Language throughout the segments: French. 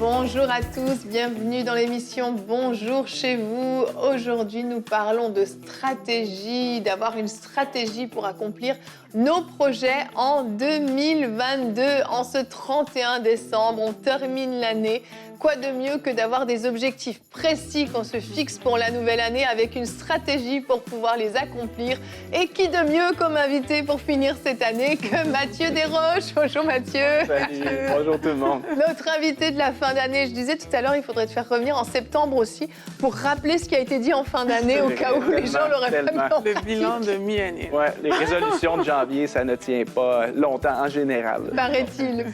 Bonjour à tous, bienvenue dans l'émission Bonjour chez vous. Aujourd'hui, nous parlons de stratégie, d'avoir une stratégie pour accomplir nos projets en 2022. En ce 31 décembre, on termine l'année. Quoi de mieux que d'avoir des objectifs précis qu'on se fixe pour la nouvelle année avec une stratégie pour pouvoir les accomplir. Et qui de mieux comme invité pour finir cette année que Mathieu Desroches. Bonjour Mathieu. Salut, bonjour tout le monde. Notre invité de la fin d'année. Je disais tout à l'heure, il faudrait te faire revenir en septembre aussi pour rappeler ce qui a été dit en fin d'année au cas où les gens l'auraient pas mis en Le bilan de mi-année. Ouais, les résolutions de janvier, ça ne tient pas longtemps en général. Paraît-il.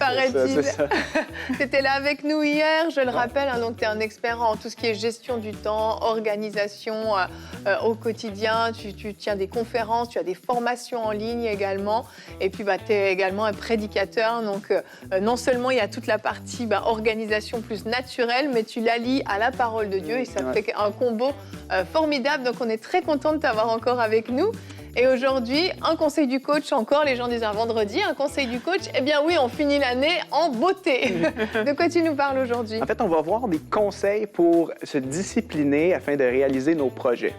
C'est ça. Tu étais là avec nous hier, je le rappelle, hein, donc tu es un expert en tout ce qui est gestion du temps, organisation au quotidien, tu tiens des conférences, tu as des formations en ligne également, et puis tu es également un prédicateur, donc non seulement il y a toute la partie organisation plus naturelle, mais tu l'allies à la parole de Dieu et ça fait un combo formidable, donc on est très content de t'avoir encore avec nous. Et aujourd'hui, un conseil du coach encore, les gens disent un vendredi, un conseil du coach, eh bien oui, on finit l'année en beauté. De quoi tu nous parles aujourd'hui? En fait, on va voir des conseils pour se discipliner afin de réaliser nos projets.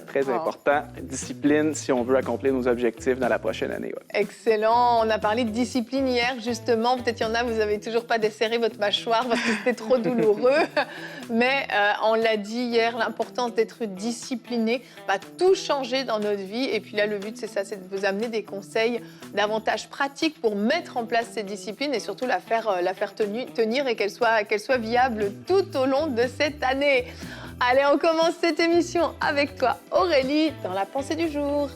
Très important, discipline si on veut accomplir nos objectifs dans la prochaine année. Ouais. Excellent, on a parlé de discipline hier justement, peut-être il y en a, vous n'avez toujours pas desserré votre mâchoire parce que c'était trop douloureux, mais on l'a dit hier, l'importance d'être discipliné va tout changer dans notre vie. Et puis là, le but, c'est ça, c'est de vous amener des conseils davantage pratiques pour mettre en place ces disciplines et surtout la faire tenir et qu'elle soit viable tout au long de cette année. Allez, on commence cette émission avec toi, Aurélie, dans la pensée du jour.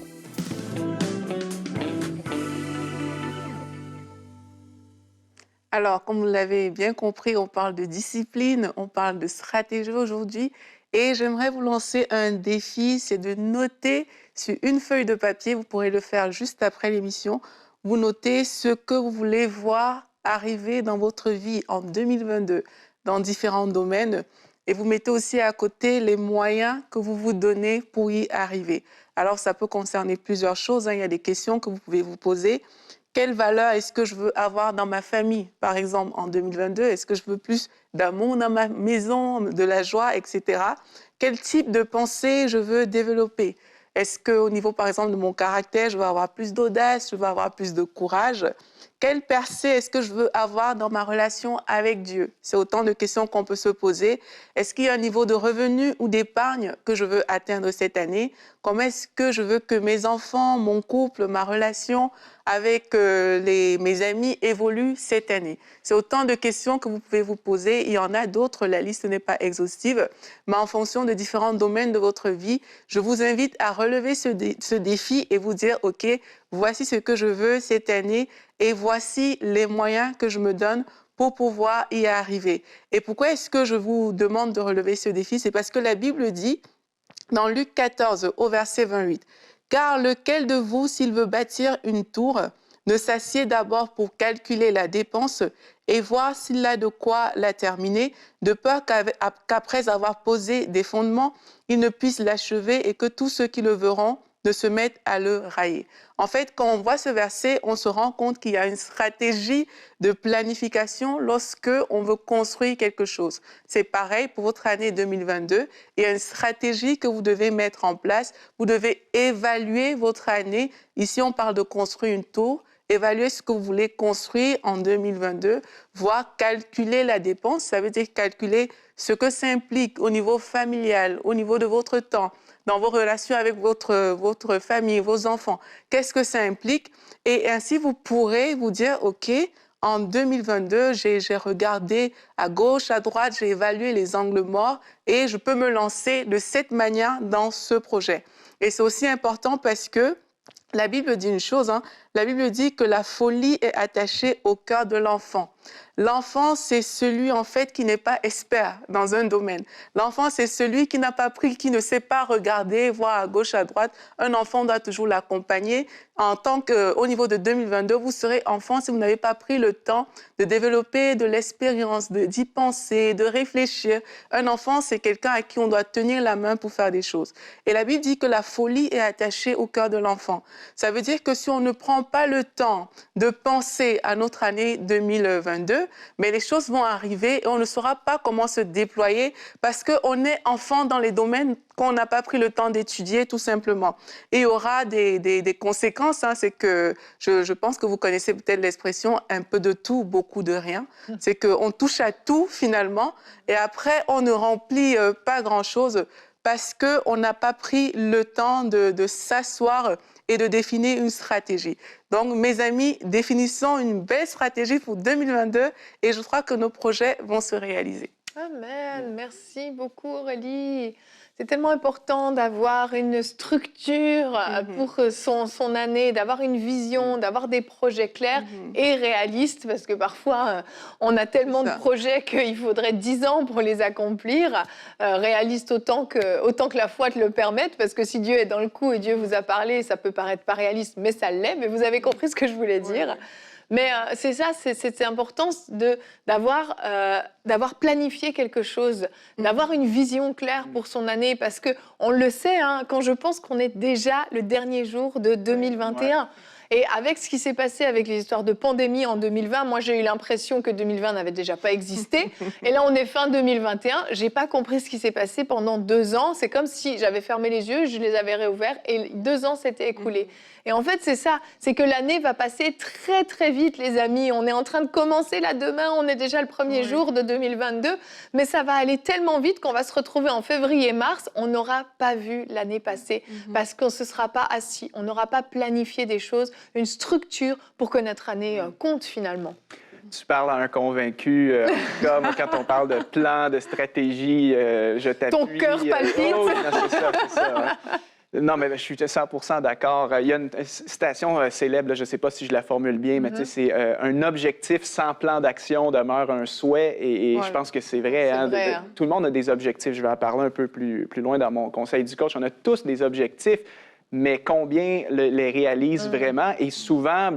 Alors, comme vous l'avez bien compris, on parle de discipline, on parle de stratégie aujourd'hui. Et j'aimerais vous lancer un défi, c'est de noter sur une feuille de papier, vous pourrez le faire juste après l'émission, vous notez ce que vous voulez voir arriver dans votre vie en 2022, dans différents domaines. Et vous mettez aussi à côté les moyens que vous vous donnez pour y arriver. Alors, ça peut concerner plusieurs choses, hein. Il y a des questions que vous pouvez vous poser. Quelle valeur est-ce que je veux avoir dans ma famille, par exemple, en 2022? Est-ce que je veux plus d'amour dans ma maison, de la joie, etc. Quel type de pensée je veux développer? Est-ce qu'au niveau, par exemple, de mon caractère, je veux avoir plus d'audace, je veux avoir plus de courage? Quelle percée est-ce que je veux avoir dans ma relation avec Dieu? C'est autant de questions qu'on peut se poser. Est-ce qu'il y a un niveau de revenu ou d'épargne que je veux atteindre cette année? Comment est-ce que je veux que mes enfants, mon couple, ma relation avec mes amis évoluent cette année? C'est autant de questions que vous pouvez vous poser. Il y en a d'autres, la liste n'est pas exhaustive, mais en fonction de différents domaines de votre vie, je vous invite à relever ce défi et vous dire, OK, voici ce que je veux cette année et voici les moyens que je me donne pour pouvoir y arriver. Et pourquoi est-ce que je vous demande de relever ce défi? C'est parce que la Bible dit, dans Luc 14, au verset 28, « Car lequel de vous, s'il veut bâtir une tour, ne s'assied d'abord pour calculer la dépense et voir s'il a de quoi la terminer, de peur qu'après avoir posé des fondements, il ne puisse l'achever et que tous ceux qui le verront de se mettre à le railler. » En fait, quand on voit ce verset, on se rend compte qu'il y a une stratégie de planification lorsque on veut construire quelque chose. C'est pareil pour votre année 2022. Il y a une stratégie que vous devez mettre en place. Vous devez évaluer votre année. Ici, on parle de construire une tour. Évaluer ce que vous voulez construire en 2022, voire calculer la dépense. Ça veut dire calculer ce que ça implique au niveau familial, au niveau de votre temps, dans vos relations avec votre famille, vos enfants. Qu'est-ce que ça implique? Et ainsi, vous pourrez vous dire, OK, en 2022, j'ai regardé à gauche, à droite, j'ai évalué les angles morts et je peux me lancer de cette manière dans ce projet. Et c'est aussi important parce que la Bible dit une chose, hein, la Bible dit que la folie est attachée au cœur de l'enfant. L'enfant, c'est celui, en fait, qui n'est pas expert dans un domaine. L'enfant, c'est celui qui n'a pas pris, qui ne sait pas regarder, voir à gauche, à droite. Un enfant doit toujours l'accompagner. Au niveau de 2022, vous serez enfant si vous n'avez pas pris le temps de développer de l'expérience, d'y penser, de réfléchir. Un enfant, c'est quelqu'un à qui on doit tenir la main pour faire des choses. Et la Bible dit que la folie est attachée au cœur de l'enfant. Ça veut dire que si on ne prend pas le temps de penser à notre année 2022, 2022, mais les choses vont arriver et on ne saura pas comment se déployer parce qu'on est enfant dans les domaines qu'on n'a pas pris le temps d'étudier, tout simplement. Et il y aura des conséquences. Hein, c'est que je pense que vous connaissez peut-être l'expression « un peu de tout, beaucoup de rien ». C'est qu'on touche à tout, finalement, et après, on ne remplit pas grand-chose parce qu'on n'a pas pris le temps de s'asseoir et de définir une stratégie. Donc, mes amis, définissons une belle stratégie pour 2022 et je crois que nos projets vont se réaliser. Amen. Merci beaucoup, Aurélie. C'est tellement important d'avoir une structure pour son année, d'avoir une vision, d'avoir des projets clairs et réalistes, parce que parfois, on a tellement de projets qu'il faudrait 10 ans pour les accomplir. Réalistes autant que la foi te le permette, parce que si Dieu est dans le coup et Dieu vous a parlé, ça peut paraître pas réaliste, mais ça l'est. Mais vous avez compris ce que je voulais dire. Ouais. Mais c'est ça, c'est important d'avoir planifié quelque chose, d'avoir une vision claire pour son année, parce qu'on le sait, hein, quand je pense qu'on est déjà le dernier jour de 2021. Ouais. Et avec ce qui s'est passé avec les histoires de pandémie en 2020, moi, j'ai eu l'impression que 2020 n'avait déjà pas existé. Et là, on est fin 2021. J'ai pas compris ce qui s'est passé pendant 2 ans. C'est comme si j'avais fermé les yeux, je les avais réouverts et 2 ans s'étaient écoulés. Et en fait, c'est ça. C'est que l'année va passer très, très vite, les amis. On est en train de commencer là demain. On est déjà le premier jour de 2022. Mais ça va aller tellement vite qu'on va se retrouver en février-mars. On n'aura pas vu l'année passer parce qu'on ne se sera pas assis. On n'aura pas planifié des choses, une structure pour que notre année compte finalement. Tu parles à un convaincu. Comme quand on parle de plan, de stratégie, je t'appuie. Ton cœur palpite. Oh, non, c'est ça. Hein. Non, mais je suis 100% d'accord. Il y a une citation célèbre, là, je ne sais pas si je la formule bien, mais c'est un objectif sans plan d'action demeure un souhait. Et je pense que c'est vrai. Tout le monde a des objectifs. Je vais en parler un peu plus loin dans mon conseil du coach. On a tous des objectifs. Mais combien les réalisent vraiment? Et souvent,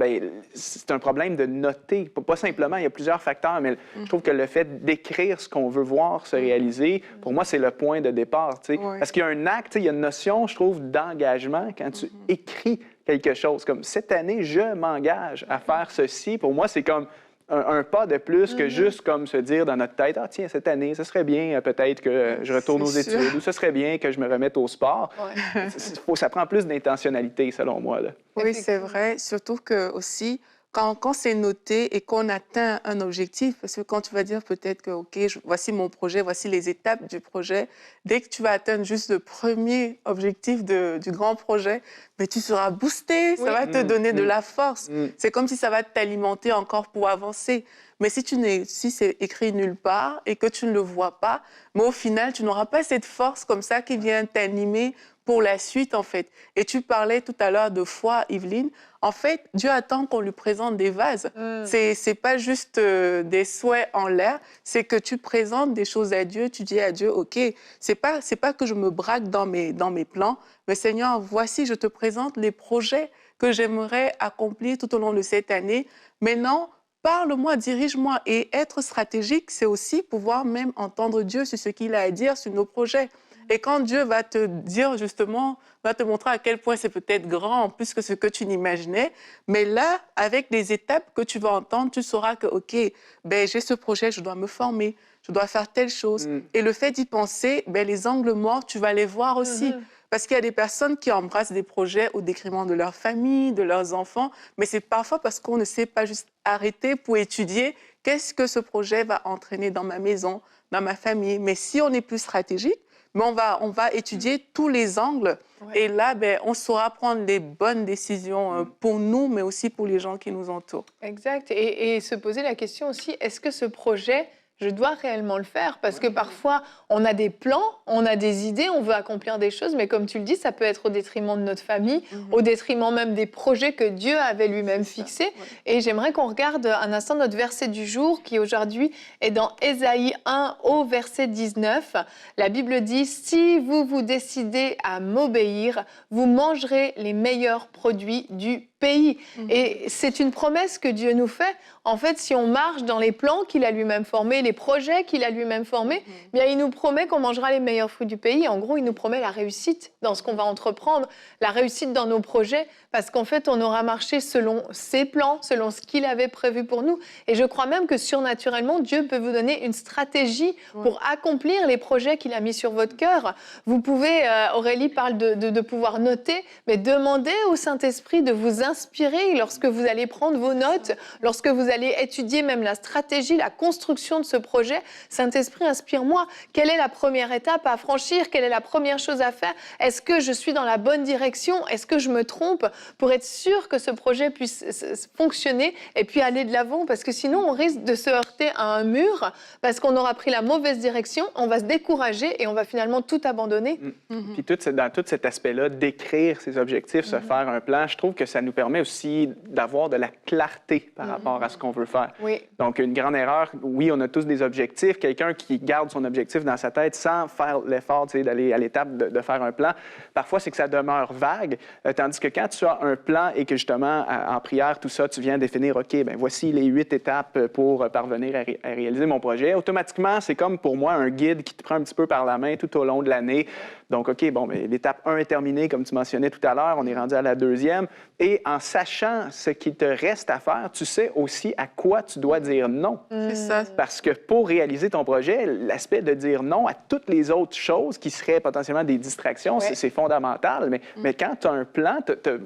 c'est un problème de noter. Pas simplement, il y a plusieurs facteurs, mais je trouve que le fait d'écrire ce qu'on veut voir se réaliser, pour moi, c'est le point de départ. Parce qu'il y a un acte, il y a une notion, je trouve, d'engagement quand tu écris quelque chose. Comme cette année, je m'engage à faire ceci. Pour moi, c'est comme un pas de plus que juste comme se dire dans notre tête, ah tiens, cette année, ce serait bien peut-être que je retourne aux études ou ce serait bien que je me remette au sport. Ouais. Ça prend plus d'intentionnalité, selon moi. Là. Oui, c'est vrai. Surtout que aussi, quand c'est noté et qu'on atteint un objectif, parce que quand tu vas dire peut-être que, OK, voici mon projet, voici les étapes du projet, dès que tu vas atteindre juste le premier objectif du grand projet, mais tu seras boosté, ça va te donner de la force. C'est comme si ça va t'alimenter encore pour avancer. Mais si c'est écrit nulle part et que tu ne le vois pas, mais au final, tu n'auras pas cette force comme ça qui vient t'animer pour la suite, en fait. Et tu parlais tout à l'heure de foi, Yveline. En fait, Dieu attend qu'on lui présente des vases. C'est pas juste des souhaits en l'air, c'est que tu présentes des choses à Dieu, tu dis à Dieu, OK, c'est pas que je me braque dans mes plans, mais Seigneur, voici, je te présente les projets que j'aimerais accomplir tout au long de cette année. Maintenant, parle-moi, dirige-moi. Et être stratégique, c'est aussi pouvoir même entendre Dieu sur ce qu'il a à dire sur nos projets. Et quand Dieu va te dire justement, va te montrer à quel point c'est peut-être grand en plus que ce que tu n'imaginais, mais là, avec les étapes que tu vas entendre, tu sauras que, OK, j'ai ce projet, je dois me former, je dois faire telle chose. Et le fait d'y penser, les angles morts, tu vas les voir aussi. Parce qu'il y a des personnes qui embrassent des projets au détriment de leur famille, de leurs enfants, mais c'est parfois parce qu'on ne sait pas juste arrêter pour étudier qu'est-ce que ce projet va entraîner dans ma maison, dans ma famille. Mais si on est plus stratégique, mais on va étudier tous les angles. Et là, on saura prendre les bonnes décisions pour nous, mais aussi pour les gens qui nous entourent. Exact. Et se poser la question aussi, est-ce que ce projet, je dois réellement le faire? Parce que parfois, on a des plans, on a des idées, on veut accomplir des choses, mais comme tu le dis, ça peut être au détriment de notre famille, au détriment même des projets que Dieu avait lui-même fixés. Et j'aimerais qu'on regarde un instant notre verset du jour, qui aujourd'hui est dans Ésaïe 1 au verset 19. La Bible dit « Si vous vous décidez à m'obéir, vous mangerez les meilleurs produits du pays. Et c'est une promesse que Dieu nous fait. En fait, si on marche dans les plans qu'il a lui-même formés, les projets qu'il a lui-même formés, bien, il nous promet qu'on mangera les meilleurs fruits du pays. En gros, il nous promet la réussite dans ce qu'on va entreprendre, la réussite dans nos projets, parce qu'en fait, on aura marché selon ses plans, selon ce qu'il avait prévu pour nous. Et je crois même que surnaturellement, Dieu peut vous donner une stratégie pour accomplir les projets qu'il a mis sur votre cœur. Vous pouvez, Aurélie parle de pouvoir noter, mais demandez au Saint-Esprit de vous inspirer lorsque vous allez prendre vos notes, lorsque vous allez étudier même la stratégie, la construction de ce projet. Saint-Esprit, inspire-moi. Quelle est la première étape à franchir? Quelle est la première chose à faire? Est-ce que je suis dans la bonne direction? Est-ce que je me trompe? Pour être sûr que ce projet puisse fonctionner et puis aller de l'avant, parce que sinon on risque de se heurter à un mur parce qu'on aura pris la mauvaise direction, on va se décourager et on va finalement tout abandonner. Puis dans tout cet aspect-là, d'écrire ses objectifs, se faire un plan, je trouve que ça nous permet aussi d'avoir de la clarté par rapport à ce qu'on veut faire. Oui. Donc, une grande erreur, oui, on a tous des objectifs. Quelqu'un qui garde son objectif dans sa tête sans faire l'effort d'aller à l'étape de faire un plan, parfois, c'est que ça demeure vague. Tandis que quand tu as un plan et que justement, en prière, tout ça, tu viens définir, OK, bien, voici les 8 étapes pour parvenir à réaliser mon projet. Automatiquement, c'est comme pour moi un guide qui te prend un petit peu par la main tout au long de l'année. Donc, OK, bon, bien, l'étape 1 est terminée, comme tu mentionnais tout à l'heure. On est rendu à la deuxième. Et en sachant ce qu'il te reste à faire, tu sais aussi à quoi tu dois dire non. C'est ça. Parce que pour réaliser ton projet, l'aspect de dire non à toutes les autres choses qui seraient potentiellement des distractions, c'est fondamental. Mais quand tu as un plan,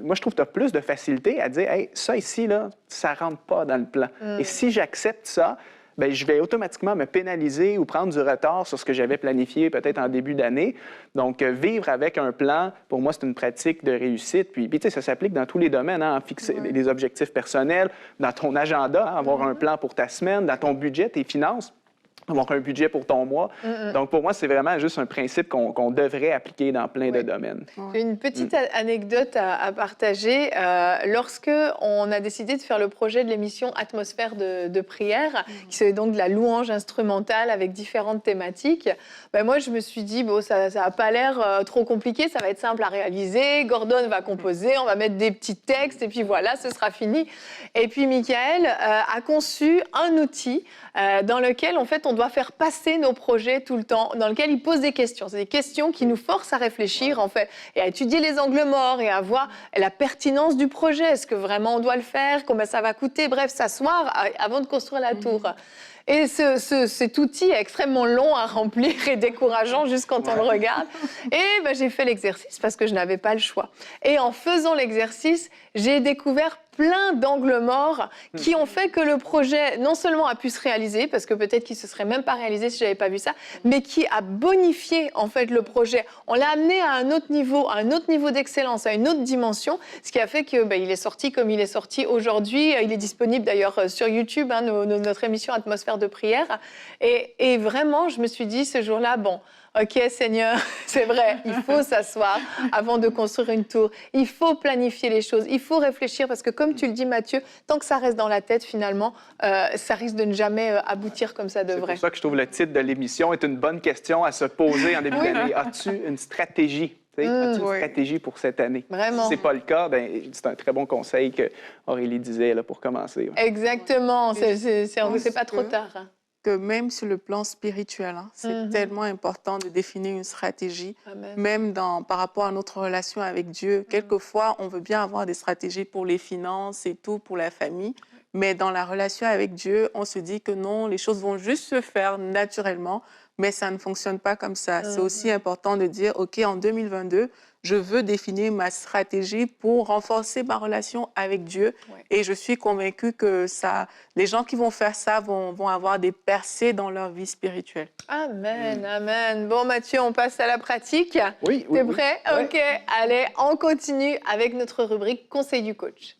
moi, je trouve que tu as plus de facilité à dire, hey, ça ici, là, ça ne rentre pas dans le plan. Et si j'accepte ça, bien, je vais automatiquement me pénaliser ou prendre du retard sur ce que j'avais planifié peut-être en début d'année. Donc, vivre avec un plan, pour moi, c'est une pratique de réussite. Puis tu sais, ça s'applique dans tous les domaines, hein, fixer des objectifs personnels, dans ton agenda, hein, avoir un plan pour ta semaine, dans ton budget, tes finances, avoir un budget pour ton mois. Donc, pour moi, c'est vraiment juste un principe qu'on devrait appliquer dans plein de domaines. J'ai une petite anecdote à partager. Lorsque on a décidé de faire le projet de l'émission Atmosphère de prière, qui c'est donc de la louange instrumentale avec différentes thématiques, ben moi, je me suis dit, bon, ça n'a pas l'air trop compliqué, ça va être simple à réaliser. Gordon va composer, on va mettre des petits textes, et puis voilà, ce sera fini. Et puis, Michael a conçu un outil dans lequel, en fait, on doit faire passer nos projets tout le temps, dans lequel il pose des questions. C'est des questions qui nous forcent à réfléchir, en fait, et à étudier les angles morts et à voir la pertinence du projet. Est-ce que vraiment on doit le faire? Combien ça va coûter? Bref, s'asseoir avant de construire la tour. Et cet outil est extrêmement long à remplir et décourageant juste quand on le regarde. Et ben, j'ai fait l'exercice parce que je n'avais pas le choix. Et en faisant l'exercice, j'ai découvert plein d'angles morts qui ont fait que le projet, non seulement a pu se réaliser, parce que peut-être qu'il ne se serait même pas réalisé si je n'avais pas vu ça, mais qui a bonifié en fait le projet. On l'a amené à un autre niveau d'excellence, à une autre dimension, ce qui a fait que il est sorti comme il est sorti aujourd'hui. Il est disponible d'ailleurs sur YouTube, hein, notre émission Atmosphère de prière. Et vraiment, je me suis dit ce jour-là, bon, OK, Seigneur, c'est vrai, il faut s'asseoir avant de construire une tour. Il faut planifier les choses, il faut réfléchir, parce que comme tu le dis, Mathieu, tant que ça reste dans la tête, finalement, ça risque de ne jamais aboutir comme ça devrait. C'est pour ça que je trouve le titre de l'émission est une bonne question à se poser en début d'année. As-tu une stratégie? As-tu une stratégie pour cette année? Vraiment. Si ce n'est pas le cas, c'est un très bon conseil qu'Aurélie disait là, pour commencer. Exactement, c'est pas trop tard. Hein. Que même sur le plan spirituel, hein, c'est tellement important de définir une stratégie, même par rapport à notre relation avec Dieu. Quelquefois, on veut bien avoir des stratégies pour les finances et tout, pour la famille, mais dans la relation avec Dieu, on se dit que non, les choses vont juste se faire naturellement, mais ça ne fonctionne pas comme ça. C'est aussi important de dire, OK, en 2022, je veux définir ma stratégie pour renforcer ma relation avec Dieu. Et je suis convaincue que les gens qui vont faire ça vont avoir des percées dans leur vie spirituelle. Amen, amen. Bon, Mathieu, on passe à la pratique. Oui. T'es prêt? OK. Allez, on continue avec notre rubrique Conseil du coach.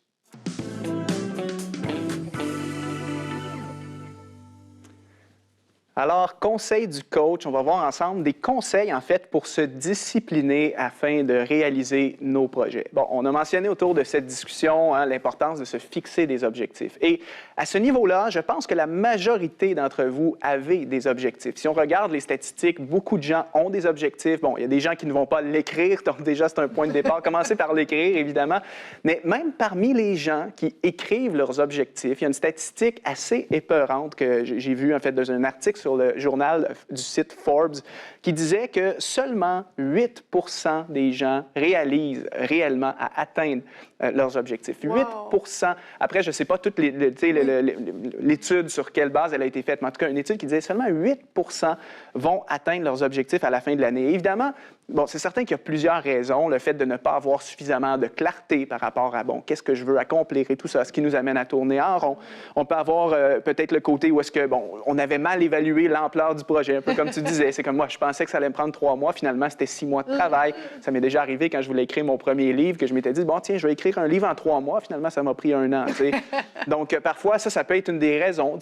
Alors, conseil du coach, on va voir ensemble des conseils, en fait, pour se discipliner afin de réaliser nos projets. Bon, on a mentionné autour de cette discussion l'importance de se fixer des objectifs. Et à ce niveau-là, je pense que la majorité d'entre vous avez des objectifs. Si on regarde les statistiques, beaucoup de gens ont des objectifs. Bon, il y a des gens qui ne vont pas l'écrire, donc déjà, c'est un point de départ. Commencez par l'écrire, évidemment. Mais même parmi les gens qui écrivent leurs objectifs, il y a une statistique assez épeurante que j'ai vue, en fait, dans un article sur le journal du site Forbes, qui disait que seulement 8 des gens réalisent réellement à atteindre leurs objectifs. Wow. 8 Après, je ne sais pas toute l'étude sur quelle base elle a été faite, mais en tout cas, une étude qui disait seulement 8 vont atteindre leurs objectifs à la fin de l'année. Évidemment, bon, c'est certain qu'il y a plusieurs raisons. Le fait de ne pas avoir suffisamment de clarté par rapport à, bon, qu'est-ce que je veux accomplir et tout ça, ce qui nous amène à tourner en rond. On peut avoir peut-être le côté où est-ce que, bon, on avait mal évalué l'ampleur du projet, un peu comme tu disais. C'est comme moi, je pensais que ça allait me prendre 3 mois. Finalement, c'était 6 mois de travail. Ça m'est déjà arrivé quand je voulais écrire mon premier livre, que je m'étais dit, bon, tiens, je vais écrire un livre en 3 mois. Finalement, ça m'a pris 1 an. Donc, parfois, ça peut être une des raisons.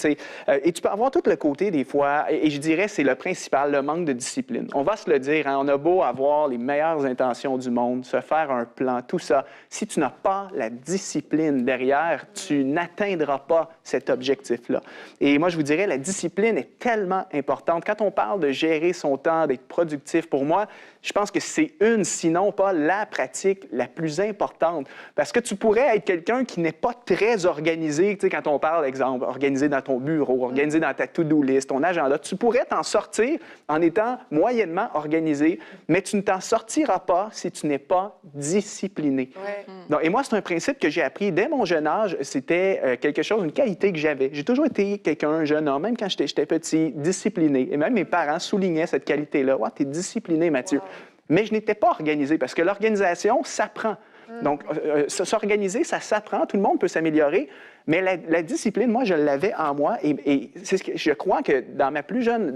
Et tu peux avoir tout le côté, des fois, et je dirais, c'est le principal, le manque de discipline. On va se le dire, on a beau avoir les meilleures intentions du monde, se faire un plan, tout ça. Si tu n'as pas la discipline derrière, tu n'atteindras pas cet objectif-là. Et moi, je vous dirais, la discipline est tellement importante. Quand on parle de gérer son temps, d'être productif, pour moi, je pense que c'est une, sinon pas la pratique la plus importante. Parce que tu pourrais être quelqu'un qui n'est pas très organisé. Tu sais, quand on parle, exemple, organisé dans ton bureau, organisé dans ta to-do list, ton agenda, tu pourrais t'en sortir en étant moyennement organisé, mais tu ne t'en sortiras pas si tu n'es pas discipliné. Ouais. Donc, et moi, c'est un principe que j'ai appris dès mon jeune âge. C'était quelque chose, une qualité que j'avais. J'ai toujours été quelqu'un, un jeune homme, même quand j'étais petit, discipliné. Et même mes parents soulignaient cette qualité-là. « Ouais, tu es discipliné, Mathieu. » Mais je n'étais pas organisé parce que l'organisation s'apprend. Donc, s'organiser, ça s'apprend. Tout le monde peut s'améliorer. Mais la discipline, moi, je l'avais en moi. Et c'est ce que je crois que dans ma plus jeune...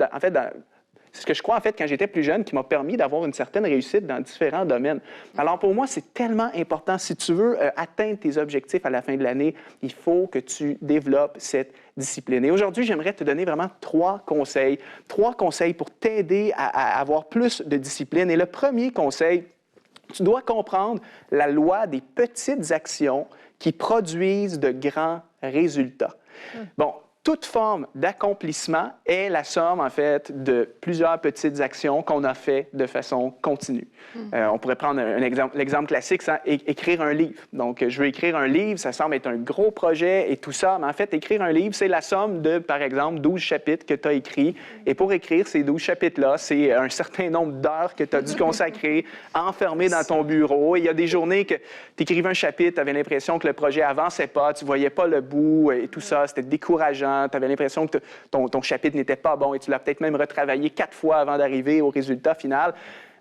C'est ce que je crois, en fait, quand j'étais plus jeune, qui m'a permis d'avoir une certaine réussite dans différents domaines. Alors, pour moi, c'est tellement important. Si tu veux atteindre tes objectifs à la fin de l'année, il faut que tu développes cette discipline. Et aujourd'hui, j'aimerais te donner vraiment 3 conseils. 3 conseils pour t'aider à avoir plus de discipline. Et le premier conseil, tu dois comprendre la loi des petites actions qui produisent de grands résultats. Bon, toute forme d'accomplissement est la somme, en fait, de plusieurs petites actions qu'on a fait de façon continue. On pourrait prendre l'exemple classique, c'est écrire un livre. Donc, je veux écrire un livre, ça semble être un gros projet et tout ça, mais en fait, écrire un livre, c'est la somme de, par exemple, 12 chapitres que tu as écrits. Et pour écrire ces 12 chapitres-là, c'est un certain nombre d'heures que tu as dû consacrer, enfermé dans ton bureau. Et il y a des journées que tu écrivais un chapitre, tu avais l'impression que le projet avançait pas, tu voyais pas le bout et tout ça, c'était décourageant. Tu avais l'impression que ton chapitre n'était pas bon et tu l'as peut-être même retravaillé 4 fois avant d'arriver au résultat final.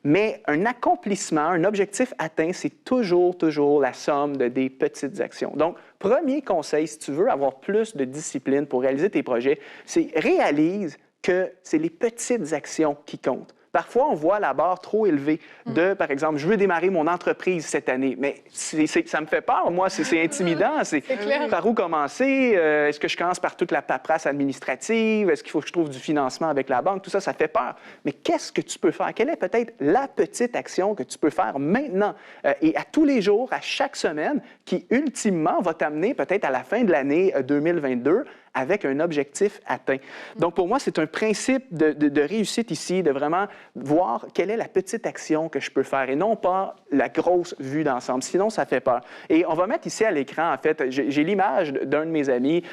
Mais un accomplissement, un objectif atteint, c'est toujours la somme de des petites actions. Donc, premier conseil, si tu veux avoir plus de discipline pour réaliser tes projets, c'est réalise que c'est les petites actions qui comptent. Parfois, on voit la barre trop élevée de, par exemple, je veux démarrer mon entreprise cette année, mais ça me fait peur, moi, c'est intimidant. C'est clair. Par où commencer? Est-ce que je commence par toute la paperasse administrative? Est-ce qu'il faut que je trouve du financement avec la banque? Tout ça, ça fait peur. Mais qu'est-ce que tu peux faire? Quelle est peut-être la petite action que tu peux faire maintenant et à tous les jours, à chaque semaine, qui, ultimement, va t'amener peut-être à la fin de l'année 2022 avec un objectif atteint. Donc, pour moi, c'est un principe de réussite ici, de vraiment voir quelle est la petite action que je peux faire et non pas la grosse vue d'ensemble. Sinon, ça fait peur. Et on va mettre ici à l'écran, en fait, j'ai l'image d'un de mes amis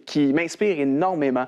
qui m'inspire énormément.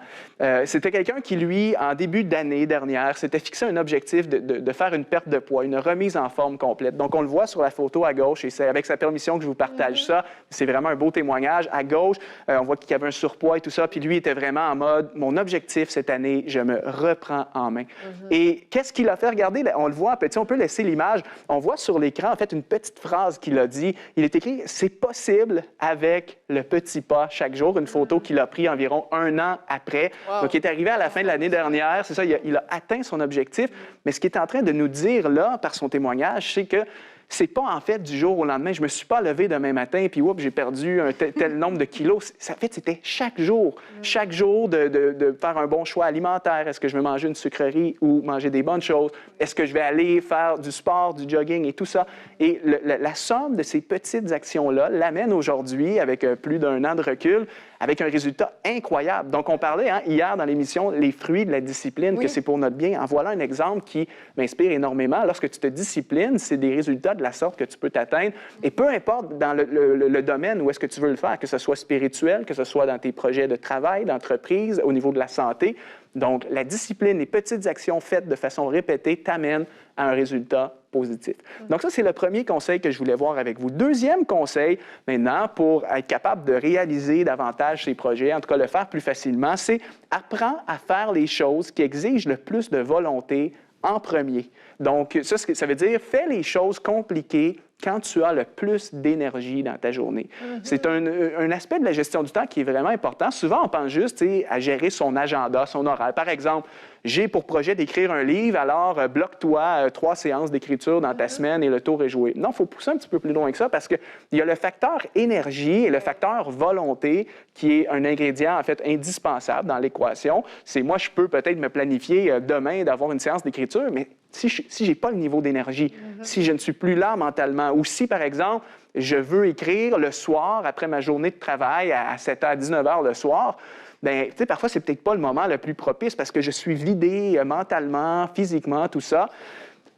C'était quelqu'un qui, lui, en début d'année dernière, s'était fixé un objectif de faire une perte de poids, une remise en forme complète. Donc, on le voit sur la photo à gauche et c'est avec sa permission que je vous partage ça. C'est vraiment un beau témoignage. À gauche, on voit qu'il y avait un surpoids et tout ça. Puis lui était vraiment en mode, mon objectif cette année, je me reprends en main. Et qu'est-ce qu'il a fait? Regardez, on le voit, petit, on peut laisser l'image. On voit sur l'écran, en fait, une petite phrase qu'il a dit. Il est écrit, c'est possible avec le petit pas chaque jour. Une photo qu'il a pris environ 1 an après. Wow. Donc, il est arrivé à la fin de l'année dernière. C'est ça, il a atteint son objectif. Mais ce qu'il est en train de nous dire là, par son témoignage, c'est que C'est pas en fait du jour au lendemain. Je me suis pas levé demain matin puis oups, j'ai perdu un tel nombre de kilos. En fait, c'était chaque jour. Chaque jour de faire un bon choix alimentaire. Est-ce que je vais manger une sucrerie ou manger des bonnes choses? Est-ce que je vais aller faire du sport, du jogging et tout ça? Et la somme de ces petites actions-là l'amène aujourd'hui, avec plus d'un an de recul, avec un résultat incroyable. Donc, on parlait hier dans l'émission les fruits de la discipline, que c'est pour notre bien. En voilà un exemple qui m'inspire énormément. Lorsque tu te disciplines, c'est des résultats de la sorte que tu peux t'atteindre. Et peu importe dans le domaine où est-ce que tu veux le faire, que ce soit spirituel, que ce soit dans tes projets de travail, d'entreprise, au niveau de la santé. Donc, la discipline, les petites actions faites de façon répétée t'amènent à un résultat positif. Donc, ça, c'est le premier conseil que je voulais voir avec vous. Deuxième conseil, maintenant, pour être capable de réaliser davantage ces projets, en tout cas le faire plus facilement, c'est apprends à faire les choses qui exigent le plus de volonté en premier. Donc, ça veut dire, fais les choses compliquées quand tu as le plus d'énergie dans ta journée. C'est un aspect de la gestion du temps qui est vraiment important. Souvent, on pense juste à gérer son agenda, son horaire. Par exemple, j'ai pour projet d'écrire un livre, alors bloque-toi 3 séances d'écriture dans ta semaine et le tour est joué. Non, il faut pousser un petit peu plus loin que ça parce qu'il y a le facteur énergie et le facteur volonté qui est un ingrédient, en fait, indispensable dans l'équation. C'est moi, je peux peut-être me planifier demain d'avoir une séance d'écriture, mais si je n'ai pas le niveau d'énergie, si je ne suis plus là mentalement, ou si, par exemple, je veux écrire le soir, après ma journée de travail, à 7h, 19h le soir, bien, tu sais, parfois, c'est peut-être pas le moment le plus propice parce que je suis vidé mentalement, physiquement, tout ça.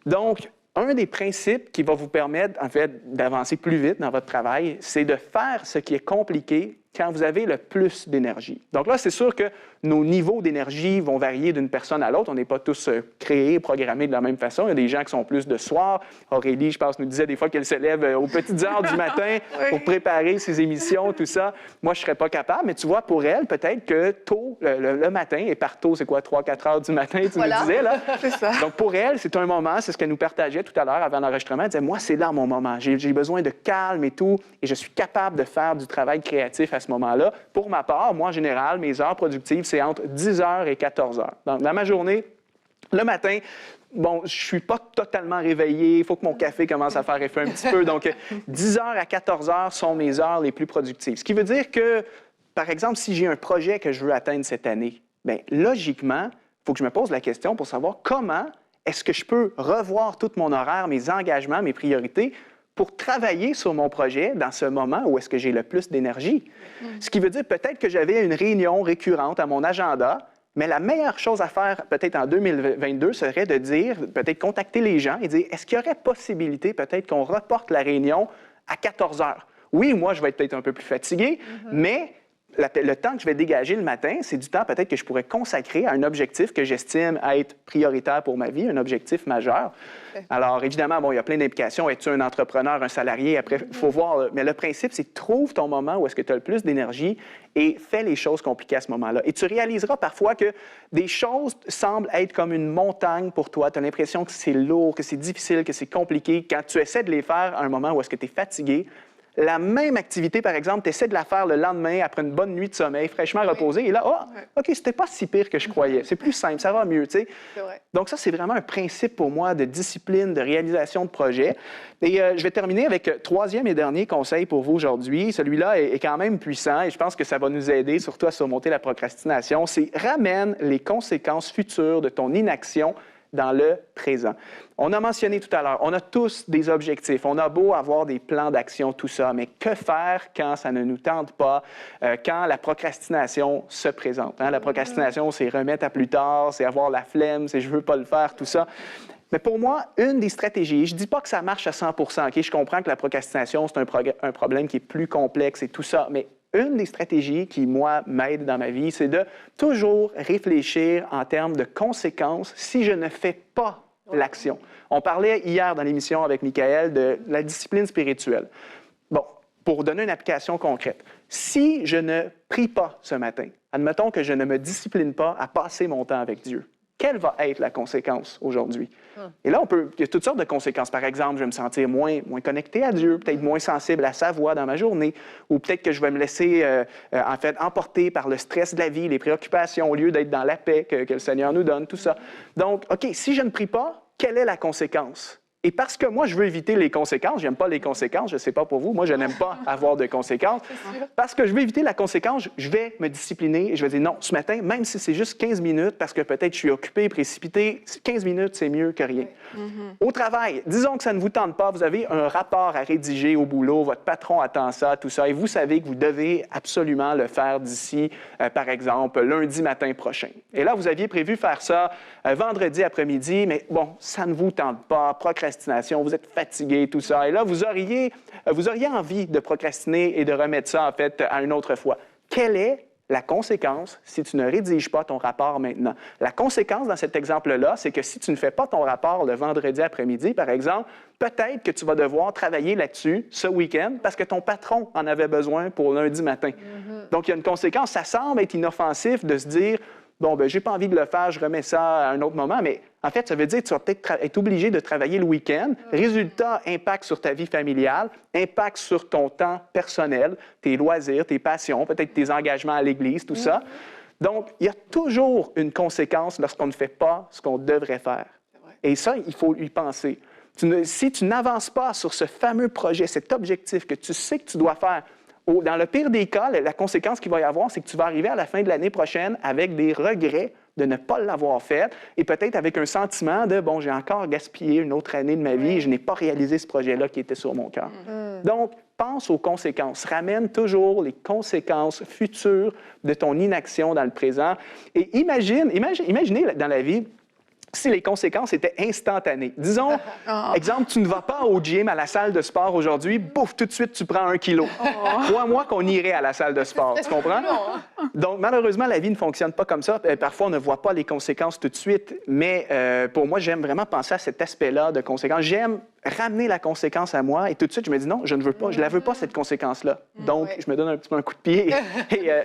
Donc, un des principes qui va vous permettre, en fait, d'avancer plus vite dans votre travail, c'est de faire ce qui est compliqué quand vous avez le plus d'énergie. Donc là, c'est sûr que nos niveaux d'énergie vont varier d'une personne à l'autre. On n'est pas tous créés, programmés de la même façon. Il y a des gens qui sont plus de soir. Aurélie, je pense, nous disait des fois qu'elle se lève aux petites heures du matin pour préparer ses émissions, tout ça. Moi, je ne serais pas capable, mais tu vois, pour elle, peut-être que tôt, le matin, et par tôt, c'est quoi, 3-4 heures du matin, tu me disais, là? C'est ça. Donc, pour elle, c'est un moment, c'est ce qu'elle nous partageait tout à l'heure avant l'enregistrement. Elle disait, moi, c'est là mon moment. J'ai besoin de calme et tout, et je suis capable de faire du travail créatif à ce moment-là. Pour ma part, moi, en général, mes heures productives, c'est entre 10 heures et 14 heures. Donc, dans ma journée, le matin, bon, je ne suis pas totalement réveillé. Il faut que mon café commence à faire effet un petit peu. Donc, 10 heures à 14 heures sont mes heures les plus productives. Ce qui veut dire que, par exemple, si j'ai un projet que je veux atteindre cette année, bien, logiquement, il faut que je me pose la question pour savoir comment est-ce que je peux revoir tout mon horaire, mes engagements, mes priorités pour travailler sur mon projet dans ce moment où est-ce que j'ai le plus d'énergie. Ce qui veut dire peut-être que j'avais une réunion récurrente à mon agenda, mais la meilleure chose à faire peut-être en 2022 serait de dire, peut-être contacter les gens et dire, est-ce qu'il y aurait possibilité peut-être qu'on reporte la réunion à 14 heures? Oui, moi, je vais être peut-être un peu plus fatigué, mais le temps que je vais dégager le matin, c'est du temps peut-être que je pourrais consacrer à un objectif que j'estime être prioritaire pour ma vie, un objectif majeur. Alors, évidemment, bon, il y a plein d'implications. Es-tu un entrepreneur, un salarié? Après, il faut voir. Mais le principe, c'est trouve ton moment où est-ce que tu as le plus d'énergie et fais les choses compliquées à ce moment-là. Et tu réaliseras parfois que des choses semblent être comme une montagne pour toi. Tu as l'impression que c'est lourd, que c'est difficile, que c'est compliqué. Quand tu essaies de les faire à un moment où est-ce que tu es fatigué, la même activité, par exemple, tu essaies de la faire le lendemain après une bonne nuit de sommeil, fraîchement reposé, et là, OK, c'était pas si pire que je croyais. C'est plus simple, ça va mieux, tu sais. Donc ça, c'est vraiment un principe pour moi de discipline, de réalisation de projet. Et je vais terminer avec troisième et dernier conseil pour vous aujourd'hui. Celui-là est quand même puissant et je pense que ça va nous aider surtout à surmonter la procrastination. C'est ramène les conséquences futures de ton inaction dans le présent. On a mentionné tout à l'heure, on a tous des objectifs, on a beau avoir des plans d'action, tout ça, mais que faire quand ça ne nous tente pas, quand la procrastination se présente? La procrastination, c'est remettre à plus tard, c'est avoir la flemme, c'est je veux pas le faire, tout ça. Mais pour moi, une des stratégies, je ne dis pas que ça marche à 100 %, je comprends que la procrastination, c'est un problème qui est plus complexe et tout ça, mais une des stratégies qui, moi, m'aide dans ma vie, c'est de toujours réfléchir en termes de conséquences si je ne fais pas l'action. On parlait hier dans l'émission avec Michael de la discipline spirituelle. Bon, pour donner une application concrète, si je ne prie pas ce matin, admettons que je ne me discipline pas à passer mon temps avec Dieu, quelle va être la conséquence aujourd'hui? Et là, il y a toutes sortes de conséquences. Par exemple, je vais me sentir moins connecté à Dieu, peut-être moins sensible à sa voix dans ma journée, ou peut-être que je vais me laisser, emporter par le stress de la vie, les préoccupations, au lieu d'être dans la paix que le Seigneur nous donne, tout ça. Donc, OK, si je ne prie pas, quelle est la conséquence? Et parce que moi, je veux éviter les conséquences, j'aime pas les conséquences, je sais pas pour vous, moi, je n'aime pas avoir de conséquences. Parce que je veux éviter la conséquence, je vais me discipliner et je vais dire non, ce matin, même si c'est juste 15 minutes, parce que peut-être je suis occupé, précipité, 15 minutes, c'est mieux que rien. Au travail, disons que ça ne vous tente pas, vous avez un rapport à rédiger au boulot, votre patron attend ça, tout ça, et vous savez que vous devez absolument le faire d'ici, par exemple, lundi matin prochain. Et là, vous aviez prévu faire ça vendredi après-midi, mais bon, ça ne vous tente pas, procrastination, vous êtes fatigué, tout ça. Et là, vous auriez envie de procrastiner et de remettre ça, en fait, à une autre fois. Quelle est la conséquence si tu ne rédiges pas ton rapport maintenant? La conséquence dans cet exemple-là, c'est que si tu ne fais pas ton rapport le vendredi après-midi, par exemple, peut-être que tu vas devoir travailler là-dessus ce week-end parce que ton patron en avait besoin pour lundi matin. Donc, il y a une conséquence. Ça semble être inoffensif de se dire bon, ben j'ai pas envie de le faire, je remets ça à un autre moment, mais en fait, ça veut dire que tu vas peut-être être obligé de travailler le week-end. Résultat, impact sur ta vie familiale, impact sur ton temps personnel, tes loisirs, tes passions, peut-être tes engagements à l'Église, tout ça. Donc, il y a toujours une conséquence lorsqu'on ne fait pas ce qu'on devrait faire. Et ça, il faut y penser. Si tu n'avances pas sur ce fameux projet, cet objectif que tu sais que tu dois faire, dans le pire des cas, la conséquence qu'il va y avoir, c'est que tu vas arriver à la fin de l'année prochaine avec des regrets de ne pas l'avoir fait et peut-être avec un sentiment de « bon, j'ai encore gaspillé une autre année de ma vie et je n'ai pas réalisé ce projet-là qui était sur mon cœur ». Donc, pense aux conséquences. Ramène toujours les conséquences futures de ton inaction dans le présent. Et imaginez dans la vie, si les conséquences étaient instantanées. Disons, exemple, tu ne vas pas au gym, à la salle de sport aujourd'hui, bouf, tout de suite, tu prends 1 kilo. Crois-moi qu'on irait à la salle de sport, tu comprends? Donc, malheureusement, la vie ne fonctionne pas comme ça. Parfois, on ne voit pas les conséquences tout de suite, mais pour moi, j'aime vraiment penser à cet aspect-là de conséquences. J'aime ramener la conséquence à moi et tout de suite, je me dis non, je ne veux pas, je la veux pas, cette conséquence-là. Donc, je me donne un petit peu un coup de pied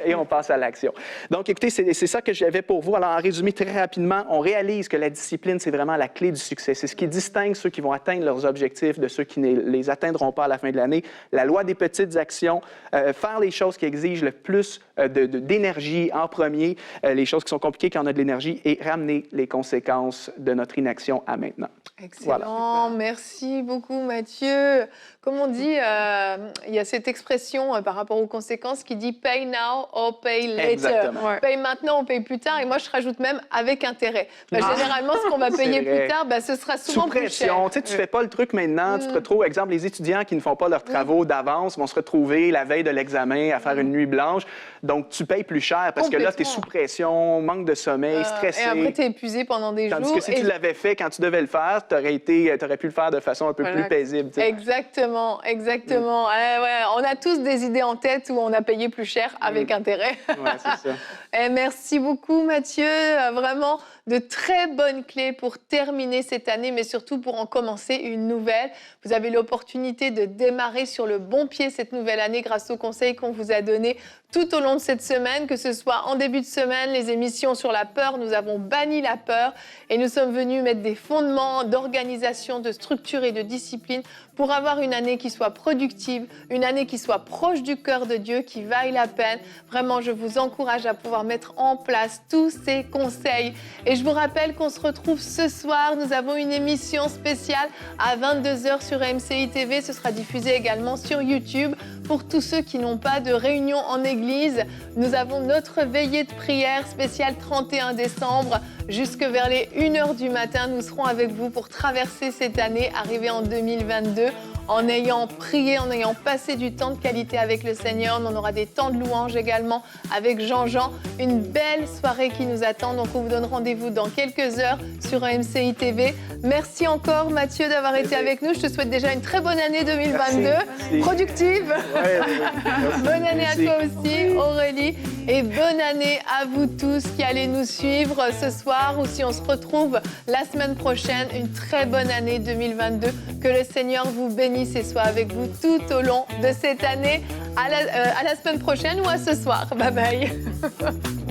et on passe à l'action. Donc, écoutez, c'est ça que j'avais pour vous. Alors, en résumé, très rapidement, on réalise que la discipline, c'est vraiment la clé du succès. C'est ce qui distingue ceux qui vont atteindre leurs objectifs de ceux qui ne les atteindront pas à la fin de l'année. La loi des petites actions, faire les choses qui exigent le plus d'énergie en premier, les choses qui sont compliquées quand on a de l'énergie et ramener les conséquences de notre inaction à maintenant. Excellent, voilà. Merci beaucoup Mathieu. Comme on dit, il y a cette expression par rapport aux conséquences qui dit « pay now or pay later ». Exactement. Paye maintenant ou paye plus tard. Et moi, je rajoute même avec intérêt. Généralement, ce qu'on va payer plus tard, ce sera souvent plus cher. Sous pression. Tu ne fais pas le truc maintenant. Tu te retrouves, exemple, les étudiants qui ne font pas leurs travaux d'avance vont se retrouver la veille de l'examen à faire une nuit blanche. Donc, tu payes plus cher parce que là, tu es sous pression, manque de sommeil, stressé. Et après, tu es épuisé pendant des jours. Tandis que si tu l'avais fait quand tu devais le faire, tu aurais pu le faire de façon un peu plus paisible. T'sais. Exactement. On a tous des idées en tête où on a payé plus cher avec intérêt. Oui, c'est ça. Et merci beaucoup, Mathieu. Vraiment, de très bonnes clés pour terminer cette année, mais surtout pour en commencer une nouvelle. Vous avez l'opportunité de démarrer sur le bon pied cette nouvelle année grâce aux conseils qu'on vous a donnés tout au long de cette semaine, que ce soit en début de semaine, les émissions sur la peur, nous avons banni la peur et nous sommes venus mettre des fondements d'organisation, de structure et de discipline pour avoir une année qui soit productive, une année qui soit proche du cœur de Dieu, qui vaille la peine. Vraiment, je vous encourage à pouvoir mettre en place tous ces conseils. Et je vous rappelle qu'on se retrouve ce soir. Nous avons une émission spéciale à 22h sur MCI TV. Ce sera diffusé également sur YouTube. Pour tous ceux qui n'ont pas de réunion en église, nous avons notre veillée de prière spéciale 31 décembre. Jusque vers les 1h du matin, nous serons avec vous pour traverser cette année, arriver en 2022. En ayant prié, en ayant passé du temps de qualité avec le Seigneur. On aura des temps de louange également avec Jean-Jean. Une belle soirée qui nous attend. Donc, on vous donne rendez-vous dans quelques heures sur MCI TV. Merci encore, Mathieu, d'avoir été avec nous. Je te souhaite déjà une très bonne année 2022. Merci. Productive. Bonne année à toi aussi, Aurélie. Et bonne année à vous tous qui allez nous suivre ce soir ou si on se retrouve la semaine prochaine. Une très bonne année 2022. Que le Seigneur vous bénisse et soit avec vous tout au long de cette année. À la semaine prochaine ou à ce soir. Bye bye.